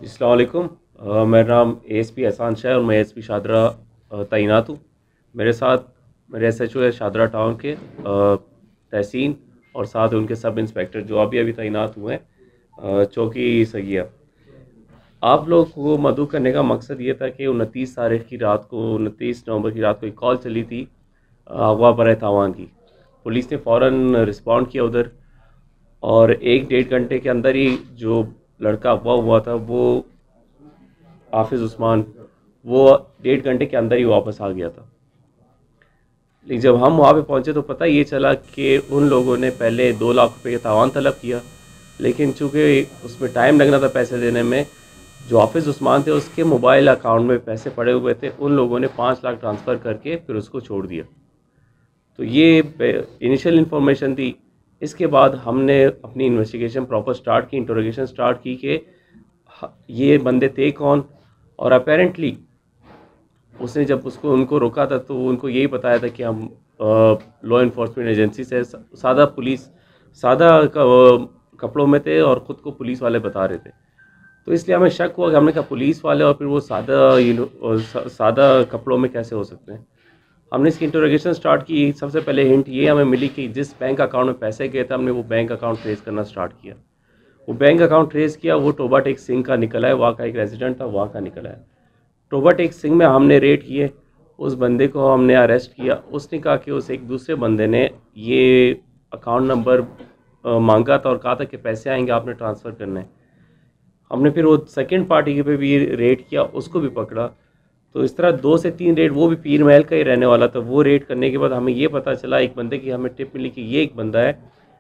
अस्सलाम वालेकुम। मेरा नाम एएसपी एहसान शाह है और मैं एएसपी शादरा तैनात हूँ। मेरे साथ मेरे एसएचओ है शादरा टाउन के तहसीन और साथ उनके सब इंस्पेक्टर जो अभी अभी तैनात हुए हैं चौकी सगिया। आप लोग को मदऊ करने का मकसद ये था कि 29 तारीख की रात को 29 नवंबर की रात को एक कॉल चली थी अगवा बर तावान की। पुलिस ने फ़ौरन रिस्पॉन्ड किया उधर और एक डेढ़ घंटे के अंदर ही जो लड़का अगवा हुआ था वो हाफिज़ उस्मान वो डेढ़ घंटे के अंदर ही वापस आ गया था। लेकिन जब हम वहाँ पे पहुँचे तो पता ये चला कि उन लोगों ने पहले 2 लाख रुपए का तावान तलब किया, लेकिन चूँकि उसमें टाइम लगना था पैसे देने में, जो हाफिज़ उस्मान थे उसके मोबाइल अकाउंट में पैसे पड़े हुए थे, उन लोगों ने 5 लाख ट्रांसफ़र करके फिर उसको छोड़ दिया। तो ये इनिशियल इन्फॉर्मेशन थी। इसके बाद हमने अपनी इन्वेस्टिगेशन प्रॉपर स्टार्ट की, इंटरोगेशन स्टार्ट की कि ये बंदे थे कौन। और अपेरेंटली उसने जब उसको उनको रोका था तो उनको यही बताया था कि हम लॉ इन्फोर्समेंट एजेंसी से सादा पुलिस सादा कपड़ों में थे और ख़ुद को पुलिस वाले बता रहे थे। तो इसलिए हमें शक हुआ कि हमने कहा पुलिस वाले और फिर वो सादा कपड़ों में कैसे हो सकते हैं। हमने इसकी इंटरोगेशन स्टार्ट की। सबसे पहले हिंट ये हमें मिली कि जिस बैंक अकाउंट में पैसे गए थे हमने वो बैंक अकाउंट ट्रेस करना स्टार्ट किया। वो बैंक अकाउंट ट्रेस किया, वो टोबा टेक सिंह का निकला है, वहाँ का एक रेजिडेंट था, वहाँ का निकला है। टोबा टेक सिंह में हमने रेड किए, उस बंदे को हमने अरेस्ट किया। उसने कहा कि उस एक दूसरे बंदे ने ये अकाउंट नंबर मांगा था और कहा था कि पैसे आएंगे आपने ट्रांसफ़र करना है। हमने फिर वो सेकंड पार्टी के पे भी रेड किया, उसको भी पकड़ा। तो इस तरह 2 से 3 रेड, वो भी पीर महल का ही रहने वाला था। वो रेड करने के बाद हमें ये पता चला, एक बंदे की हमें टिप मिली कि ये एक बंदा है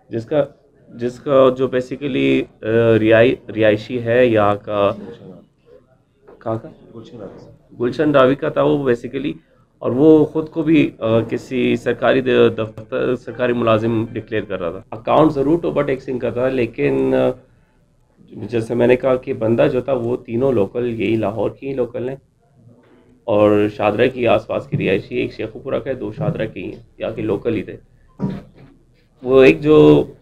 जिसका जिसका जो बेसिकली रिहायशी है यहाँ का, कहाँ का, गुलशन रावी का था वो बेसिकली। और वो ख़ुद को भी किसी सरकारी दफ्तर सरकारी मुलाजिम डिक्लेयर कर रहा था। अकाउंट ज़रूर टोबा टेक सिंह का था, लेकिन जैसे मैंने कहा कि बंदा जो था वो तीनों लोकल यही लाहौर की ही लोकल हैं और शादरा की आसपास की रिहायशी, एक शेखुपुरा का है, 2 शादरा के ही हैं, यहाँ के लोकल ही थे। वो एक जो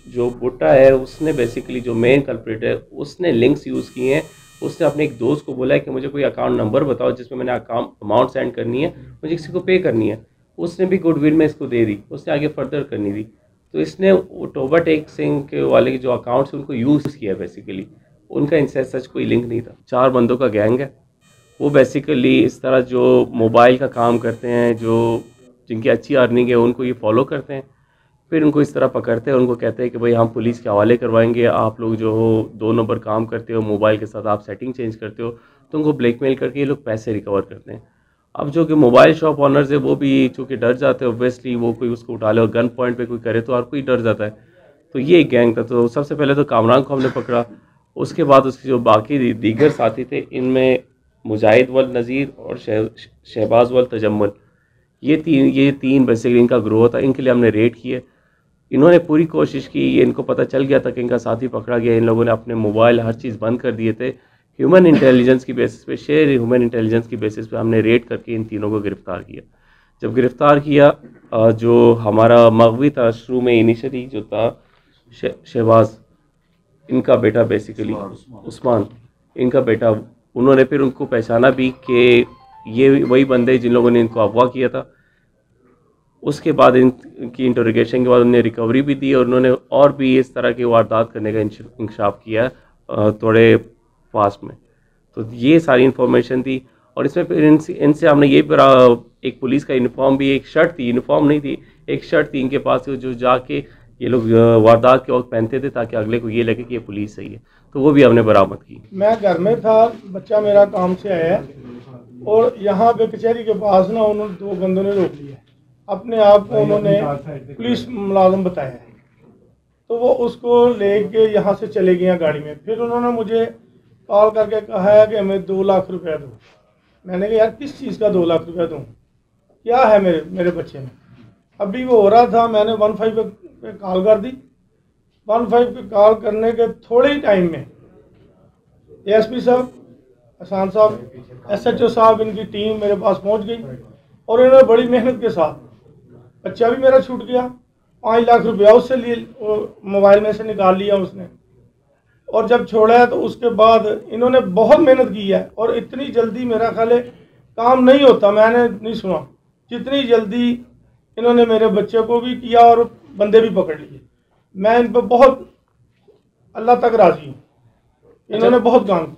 जो बुट्टा है उसने बेसिकली, जो मेन कल्प्रिट है, उसने लिंक्स यूज़ किए हैं। उसने अपने एक दोस्त को बोला है कि मुझे कोई अकाउंट नंबर बताओ जिसमें मैंने अमाउंट सेंड करनी है, मुझे किसी को पे करनी है। उसने भी गुडविल में इसको दे दी, उसने आगे फर्दर करनी थी। तो इसने टोबा टेक सिंह के वाले के जो अकाउंट्स उनको यूज़ किया बेसिकली। उनका इनसे सच कोई लिंक नहीं था। 4 बंदों का गैंग है। वो बेसिकली इस तरह जो मोबाइल का काम करते हैं, जो जिनकी अच्छी अर्निंग है, उनको ये फॉलो करते हैं। फिर उनको इस तरह पकड़ते हैं, उनको कहते हैं कि भाई हम पुलिस के हवाले करवाएंगे, आप लोग जो हो 2 नंबर काम करते हो, मोबाइल के साथ आप सेटिंग चेंज करते हो। तो उनको ब्लैकमेल करके ये लोग पैसे रिकवर करते हैं। अब जो कि मोबाइल शॉप ऑनर्स है वो भी चूँकि डर जाते हैं, ऑब्वियसली वो कोई उसको उठा ले और गन पॉइंट पे कोई करे तो हर कोई डर जाता है। तो ये एक गैंग था। तो सबसे पहले तो कामरान को हमने पकड़ा, उसके बाद उसके जो बाकी दीगर साथी थे, इनमें मुजाहिद वल नज़ीर और शहबाज वल तजम्मुल, ये तीन बेसिकली इनका ग्रोह था। इनके लिए हमने रेड किए। इन्होंने पूरी कोशिश की, ये इनको पता चल गया था कि इनका साथी पकड़ा गया। इन लोगों ने अपने मोबाइल हर चीज़ बंद कर दिए थे। ह्यूमन इंटेलिजेंस की बेसिस पे, शेयर ह्यूमन इंटेलिजेंस की बेसिस पे हमने रेड करके इन तीनों को गिरफ़्तार किया। जब गिरफ़्तार किया, जो हमारा मगवी था शुरू में इनिशियली जो था शहबाज, इनका बेटा बेसिकली उस्मान, इनका बेटा, उन्होंने फिर उनको पहचाना भी कि ये वही बंदे जिन लोगों ने इनको अगवा किया था। उसके बाद इनकी इंटरोगेशन के बाद उन्होंने रिकवरी भी दी और उन्होंने और भी इस तरह की वारदात करने का इंकशाफ किया थोड़े फास्ट में। तो ये सारी इन्फॉर्मेशन थी। और इसमें फिर इनसे हमने ये एक पुलिस का यूनिफॉर्म भी, एक शर्ट थी, यूनिफॉर्म नहीं थी, एक शर्ट थी इनके पास जो जाके ये लोग वारदात के वक्त पहनते थे ताकि अगले को ये लगे कि ये पुलिस सही है। तो वो भी हमने बरामद की। मैं घर में था, बच्चा मेरा काम से आया है और यहाँ पे कचहरी के पास ना उन्होंने 2 बंदों ने रोक लिया। अपने आप को उन्होंने पुलिस मुलाजिम बताया है, तो वो उसको लेके यहाँ से चले गए गाड़ी में। फिर उन्होंने मुझे कॉल करके कहा है कि हमें 2 लाख रुपया दो। मैंने कहा यार किस चीज़ का 2 लाख रुपया दूँ, क्या है मेरे बच्चे में। अभी वो हो रहा था, मैंने 15 पे कॉल कर दी। 15 पे कॉल करने के थोड़े ही टाइम में एएसपी साहब, एहसान साहब, एसएचओ साहब, इनकी टीम मेरे पास पहुंच गई और इन्होंने बड़ी मेहनत के साथ, बच्चा भी मेरा छूट गया, 5 लाख रुपया उससे लिए मोबाइल में से निकाल लिया उसने। और जब छोड़ा है तो उसके बाद इन्होंने बहुत मेहनत की है और इतनी जल्दी मेरा ख्याल है काम नहीं होता, मैंने नहीं सुना जितनी जल्दी इन्होंने मेरे बच्चे को भी किया और बंदे भी पकड़ लिए। मैं इन पर बहुत अल्लाह तक राजी हूँ, इन्होंने बहुत काम किया।